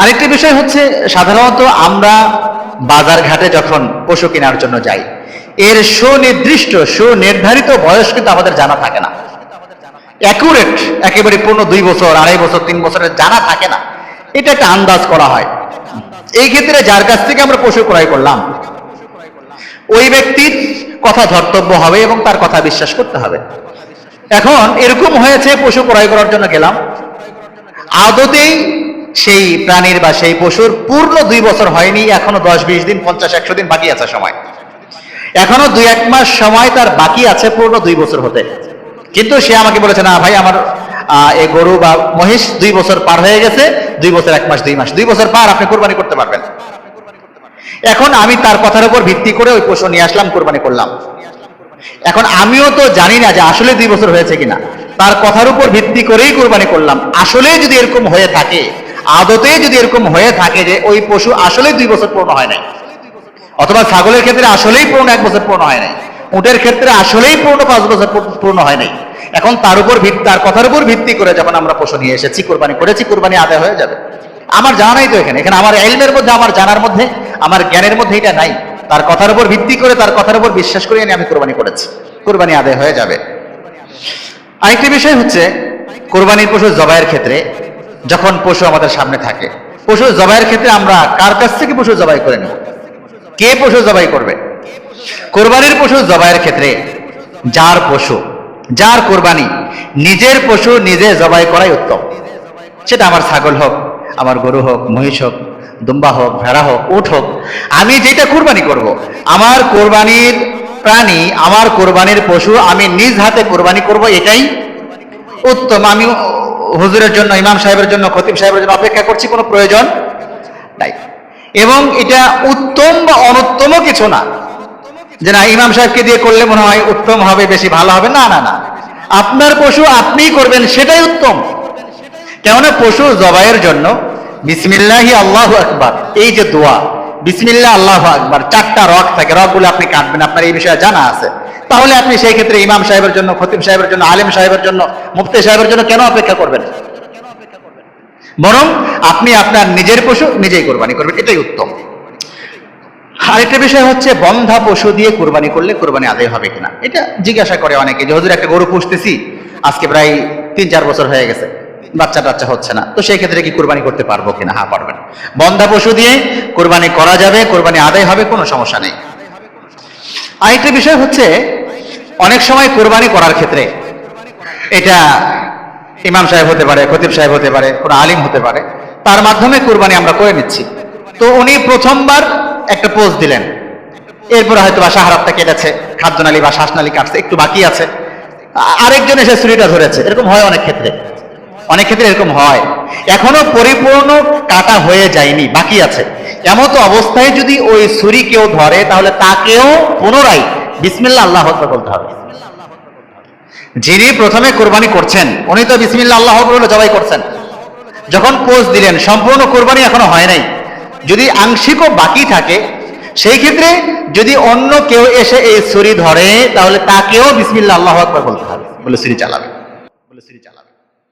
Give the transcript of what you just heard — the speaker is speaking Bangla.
আরেকটি বিষয় হচ্ছে, সাধারণত আমরা বাজার ঘাটে যখন পশু কেনার জন্য যাই, এর সুনির্দিষ্ট সুনির্ধারিত বয়স কিন্তু আমাদের জানা থাকে না। অ্যাকুরেট একেবারে পূর্ণ 2 বছর, 2.5 বছর, 3 বছরের জানা থাকে না। এটা একটা আন্দাজ করা হয়। এই ক্ষেত্রে যার কাছ থেকে আমরা পশু ক্রয় করলাম, ওই ব্যক্তির কথা ধর্তব্য হবে এবং তার কথা বিশ্বাস করতে হবে। এখন এরকম হয়েছে, পশু ক্রয় করার জন্য গেলাম, আদতেই সেই প্রাণীর বা সেই পশুর পূর্ণ 2 বছর হয়নি, এখনো 10-20 দিন, 50-100 দিন বাকি আছে সময়, এখনো 2-1 মাস সময় তার বাকি আছে পূর্ণ 2 বছর হতে। কিন্তু সে আমাকে বলেছে, না ভাই, আমার এই গরু বা মহিষ 2 বছর পার হয়ে গেছে, 2 বছর 1 মাস 2 মাস, 2 বছর পার, আপনি কোরবানি করতে পারবেন। এখন আমি তার কথার উপর ভিত্তি করে ওই পশু নিয়ে আসলাম, কোরবানি করলাম। এখন আমিও তো জানি না যে আসলে 2 বছর হয়েছে কিনা, তার কথার উপর ভিত্তি করেই কোরবানি করলাম। আসলে যদি এরকম হয়ে থাকে, আদতে যদি এরকম হয়ে থাকে যে ওই পশু আসলেই 2 বছর পূর্ণ হয় নাই, অথবা ছাগলের ক্ষেত্রে আসলেই পূর্ণ 1 বছর পূর্ণ হয় নাই, উটের ক্ষেত্রে আসলেই পূর্ণ 5 বছর পূর্ণ হয় নাই, এখন তার কথার উপর ভিত্তি করে যখন আমরা পশু নিয়ে এসেছি, কোরবানি করেছি, কোরবানি আদায় হয়ে যাবে। আমার জানা নাই তো, এখানে আমার ইলমের মধ্যে, আমার জানার মধ্যে, আমার জ্ঞানের মধ্যে এটা নাই। তার কথার উপর ভিত্তি করে, তার কথার উপর বিশ্বাস করে আমি কোরবানি করেছি, কোরবানি আদায় হয়ে যাবে। আরেকটি বিষয় হচ্ছে, কোরবানির পশু জবাইয়ের ক্ষেত্রে যখন পশু আমাদের সামনে থাকে, পশু জবাইয়ের ক্ষেত্রে আমরা কার কাছ থেকে পশু জবাই করে নেব? কে পশু জবাই করবে? কোরবানির পশু জবাইয়ের ক্ষেত্রে যার পশু, যার কোরবানি, নিজের পশু নিজে জবাই করাই উত্তম। সেটা আমার ছাগল হোক, আমার গরু হোক, মহিষ হোক, দুম্বা হোক, ভেড়া হোক, উট হোক, আমি যেটা কোরবানি করব, আমার কোরবানির প্রাণী, আমার কোরবানির পশু আমি নিজ হাতে কোরবানি করব, এটাই উত্তম। আমি হুজুরের জন্য, ইমাম সাহেবের জন্য, খতিব সাহেবের জন্য অপেক্ষা করছি, কোনো প্রয়োজন নাই। এবং এটা উত্তম বা অনুত্তম কিছু না যে না ইমাম সাহেবকে দিয়ে করলে মনে হয় উত্তম হবে, বেশি ভালো হবে। না না না, আপনার পশু আপনিই করবেন, সেটাই উত্তম। কেননা পশু জবাইয়ের জন্য বিসমিল্লাহি আল্লাহু আকবার, এই যে দোয়া, বিসমিল্লাহ আল্লাহু আকবার, 4টা রগ থাকে, রগগুলো আপনি কাটবেন, আপনার এই বিষয়ে জানা আছে। তাহলে আপনি সেই ক্ষেত্রে ইমাম সাহেবের জন্য, খতিব সাহেবের জন্য, আলেম সাহেবের জন্য, মুফতি সাহেবের জন্য কেন অপেক্ষা করবেন? বরং আপনি আপনার নিজের পশু নিজেই কোরবানি করবেন, এটাই উত্তম। আরেকটা বিষয় হচ্ছে, বন্ধা পশু দিয়ে কোরবানি করলে কোরবানি আদায় হবে কিনা, এটা জিজ্ঞাসা করে অনেকে, যে হুজুর একটা গরু পুষতেছি, আজকে প্রায় 3-4 বছর হয়ে গেছে, বাচ্চা টাচ্চা হচ্ছে না, তো সেই ক্ষেত্রে কি কোরবানি করতে পারবো কিনা? হ্যাঁ, পারবেন। বন্ধা পশু দিয়ে কোরবানি করা যাবে, কোরবানি আদায় হবে, কোনো সমস্যা নেই। আরেকটা বিষয় হচ্ছে, অনেক সময় কোরবানি করার ক্ষেত্রে, এটা ইমাম সাহেব হতে পারে, খতিব সাহেব হতে পারে, কোনো আলিম হতে পারে, তার মাধ্যমে কোরবানি আমরা করে নিচ্ছি। তো উনি প্রথমবার একটা পোজ দিলেন, এরপরে হয়তো বা শাহরাতটা কেটেছে, খাদ্যনালী বা শ্বাসনালী কাটছে, একটু বাকি আছে, আরেকজন এসে ছুরিটা ধরেছে। এরকম হয় অনেক ক্ষেত্রে, অনেক ক্ষেত্রে এরকম হয়, এখনো পরিপূর্ণ কাটা হয়ে যায়নি, বাকি আছে। এমত অবস্থায় যদি ওই ছুরি কেউ ধরে, তাহলে তাকেও পুনরায় বিসমিল্লাহ আল্লাহু আকবার বলতে হবে। যিনি প্রথমে কোরবানি করছেন, উনি তো বিসমিল্লাহ আল্লাহু আকবার বলে জবাই করছেন। যখন পোজ দিলেন, সম্পূর্ণ কোরবানি এখনো হয় নাই, যদি আংশিকও বাকি থাকে, সেই ক্ষেত্রে যদি অন্য কেউ এসে এই ছুরি ধরে, তাহলে তাকেও বিসমিল্লাহ আল্লাহু আকবার বলতে হবে, বলে ছুরি চালাবে।